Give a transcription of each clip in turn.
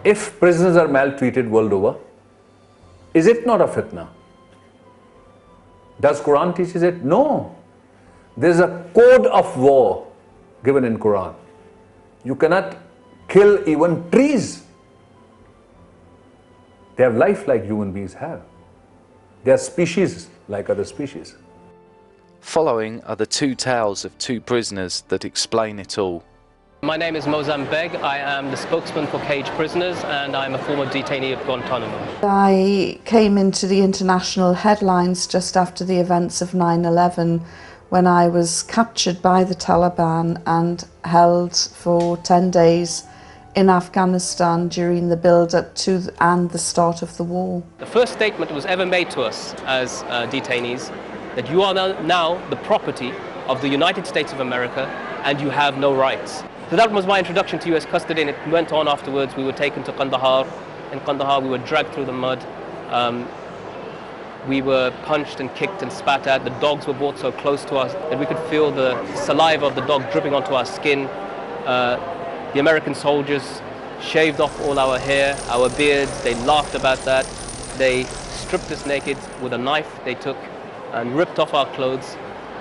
if prisoners are maltreated world over, is it not a fitna? Does Quran teaches it? No. There is a code of war given in Quran. You cannot kill even trees. They have life like human beings have. They are species like other species. Following are the two tales of two prisoners that explain it all. My name is Mozam Beg. I am the spokesman for caged prisoners and I'm a former detainee of Guantanamo. I came into the international headlines just after the events of 9/11 when I was captured by the Taliban and held for 10 days in Afghanistan during the build-up to and the start of the war. The first statement that was ever made to us as detainees, that you are now the property of the United States of America and you have no rights. So that was my introduction to US custody, and it went on afterwards. We were taken to Kandahar. In Kandahar we were dragged through the mud. We were punched and kicked and spat at. The dogs were brought so close to us that we could feel the saliva of the dog dripping onto our skin. The American soldiers shaved off all our hair, our beards. They laughed about that. They stripped us naked with a knife they took and ripped off our clothes.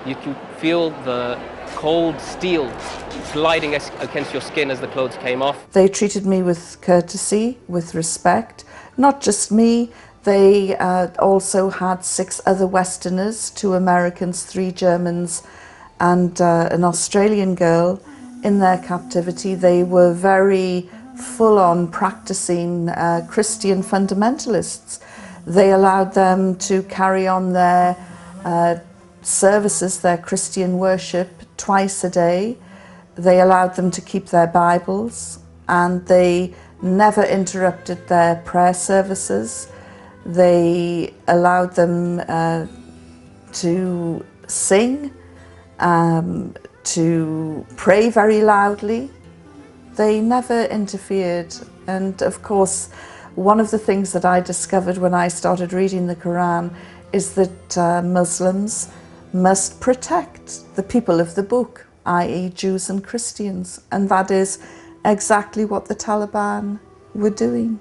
You could feel the cold steel sliding against your skin as the clothes came off. They treated me with courtesy, with respect. Not just me, they also had 6 other Westerners, 2 Americans, 3 Germans and an Australian girl in their captivity. They were very full-on practicing Christian fundamentalists. They allowed them to carry on their services, their Christian worship, twice a day. They allowed them to keep their Bibles and they never interrupted their prayer services. They allowed them to sing, to pray very loudly. They never interfered. And of course, one of the things that I discovered when I started reading the Quran is that Muslims must protect the people of the book, i.e. Jews and Christians, and that is exactly what the Taliban were doing.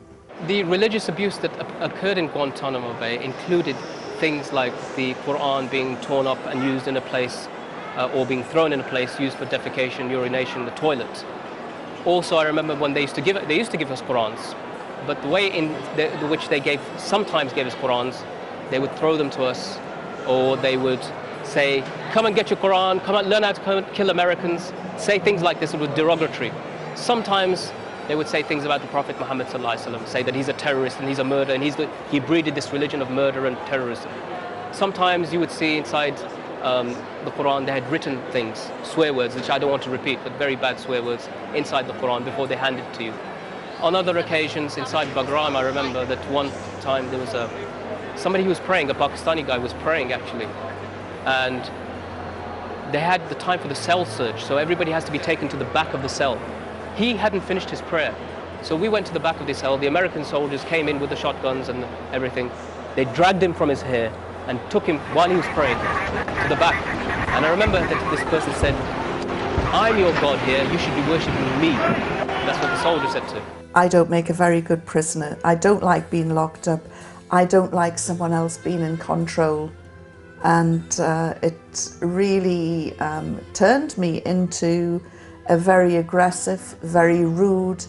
The religious abuse that occurred in Guantanamo Bay included things like the Quran being torn up and used in a place, or being thrown in a place used for defecation, urination, the toilet. Also, I remember when they used to give us Qurans, but the way in which they sometimes gave us Qurans, they would throw them to us, or they would say, come and get your Quran, come and learn how to kill Americans, say things like this. It was derogatory. Sometimes they would say things about the Prophet Muhammad sallallahu alaihi wasallam, say that he's a terrorist and he's a murderer and he breeded this religion of murder and terrorism. Sometimes you would see inside the Quran they had written things, swear words, which I don't want to repeat, but very bad swear words inside the Quran before they hand it to you. On other occasions inside Bagram, I remember that one time there was somebody who was praying, a Pakistani guy was praying actually, and they had the time for the cell search, so everybody has to be taken to the back of the cell. He hadn't finished his prayer, so we went to the back of the cell. The American soldiers came in with the shotguns and everything. They dragged him from his hair and took him while he was praying to the back. And I remember that this person said, I'm your God here, you should be worshipping me. That's what the soldier said to him. I don't make a very good prisoner. I don't like being locked up. I don't like someone else being in control. And it really turned me into a very aggressive, very rude,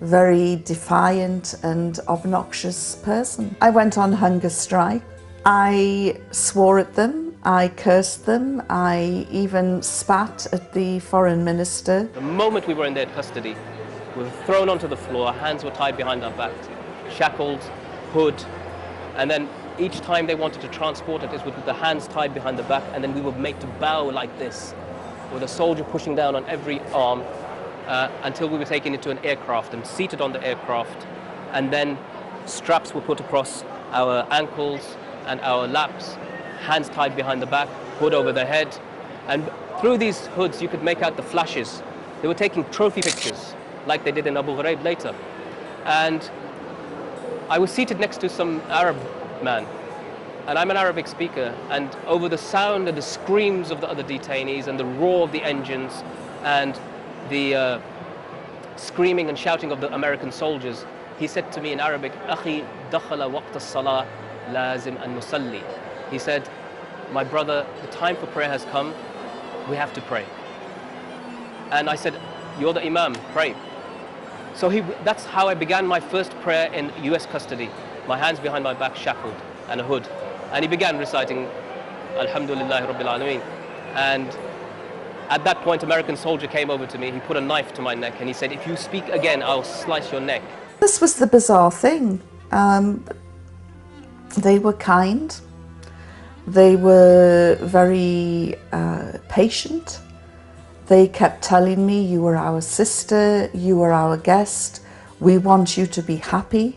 very defiant and obnoxious person. I went on hunger strike. I swore at them, I cursed them, I even spat at the foreign minister. The moment we were in their custody, we were thrown onto the floor, our hands were tied behind our back, shackled, hood, and then each time they wanted to transport us with the hands tied behind the back, and then we were made to bow like this, with a soldier pushing down on every arm, until we were taken into an aircraft and seated on the aircraft, and then straps were put across our ankles and our laps, hands tied behind the back, hood over the head, and through these hoods you could make out the flashes. They were taking trophy pictures, like they did in Abu Ghraib later. And I was seated next to some Arab man, and I'm an Arabic speaker, and over the sound and the screams of the other detainees and the roar of the engines and the screaming and shouting of the American soldiers, he said to me in Arabic, "Akhi, dakhala waqt as-salah, lazim an nusalli." He said, "My brother, the time for prayer has come. We have to pray." And I said, "You're the Imam, pray." So that's how I began my first prayer in US custody. My hands behind my back shackled and a hood. And he began reciting, Alhamdulillah Rabbil Alameen. And at that point, American soldier came over to me. He put a knife to my neck and he said, "If you speak again, I'll slice your neck." This was the bizarre thing. They were kind. They were very patient. They kept telling me, "You are our sister, you are our guest, we want you to be happy."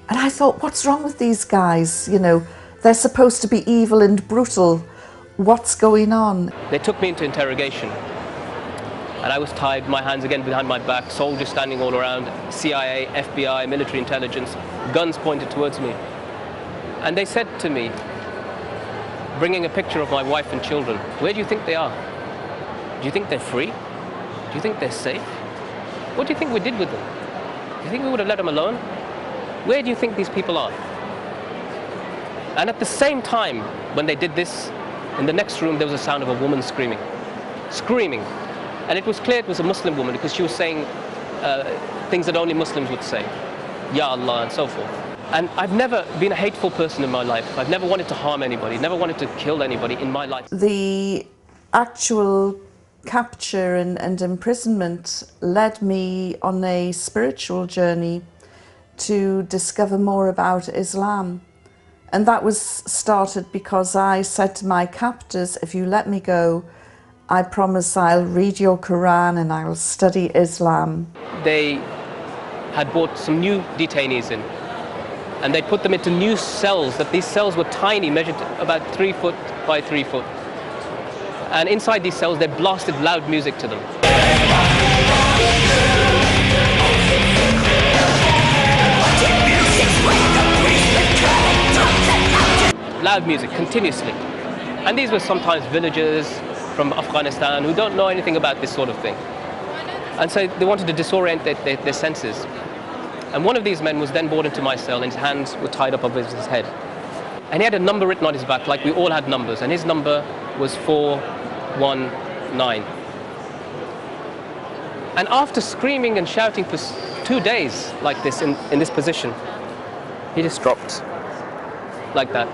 And I thought, what's wrong with these guys? You know, they're supposed to be evil and brutal. What's going on? They took me into interrogation. And I was tied, my hands again behind my back, soldiers standing all around, CIA, FBI, military intelligence, guns pointed towards me. And they said to me, bringing a picture of my wife and children, "Where do you think they are? Do you think they're free? Do you think they're safe? What do you think we did with them? Do you think we would have let them alone? Where do you think these people are?" And at the same time, when they did this, in the next room there was a sound of a woman screaming. Screaming. And it was clear it was a Muslim woman because she was saying things that only Muslims would say. Ya Allah and so forth. And I've never been a hateful person in my life. I've never wanted to harm anybody, never wanted to kill anybody in my life. The actual capture and imprisonment led me on a spiritual journey to discover more about Islam. And that was started because I said to my captors, "If you let me go, I promise I'll read your Quran and I'll study Islam." They had brought some new detainees in and they put them into new cells. That these cells were tiny, measured about 3 foot by 3 foot. And inside these cells they blasted loud music to them. Loud music, continuously. And these were sometimes villagers from Afghanistan who don't know anything about this sort of thing. And so they wanted to disorient their senses. And one of these men was then brought into my cell and his hands were tied up over his head. And he had a number written on his back, like we all had numbers, and his number was 419. And after screaming and shouting for 2 days like this, in this position, he just dropped like that.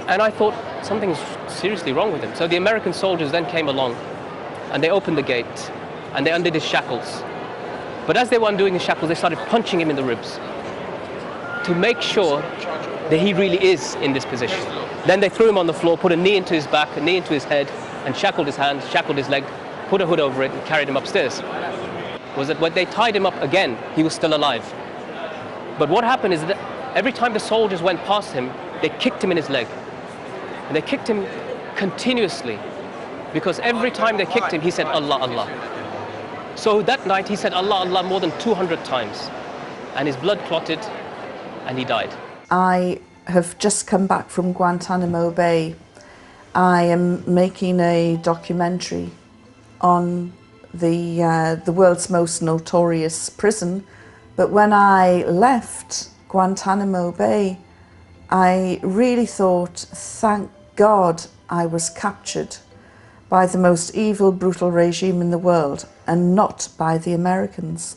And I thought something's seriously wrong with him. So the American soldiers then came along and they opened the gate and they undid his shackles. But as they were undoing his shackles, they started punching him in the ribs to make sure that he really is in this position. Then they threw him on the floor, put a knee into his back, a knee into his head, and shackled his hands, shackled his leg, put a hood over it and carried him upstairs. Was that when they tied him up again, he was still alive. But what happened is that every time the soldiers went past him, they kicked him in his leg. And they kicked him continuously because every time they kicked him, he said, "Allah, Allah." So that night he said, "Allah, Allah," more than 200 times. And his blood clotted and he died. I have just come back from Guantanamo Bay. I am making a documentary on the world's most notorious prison. But when I left Guantanamo Bay, I really thought, thank God I was captured by the most evil, brutal regime in the world and not by the Americans.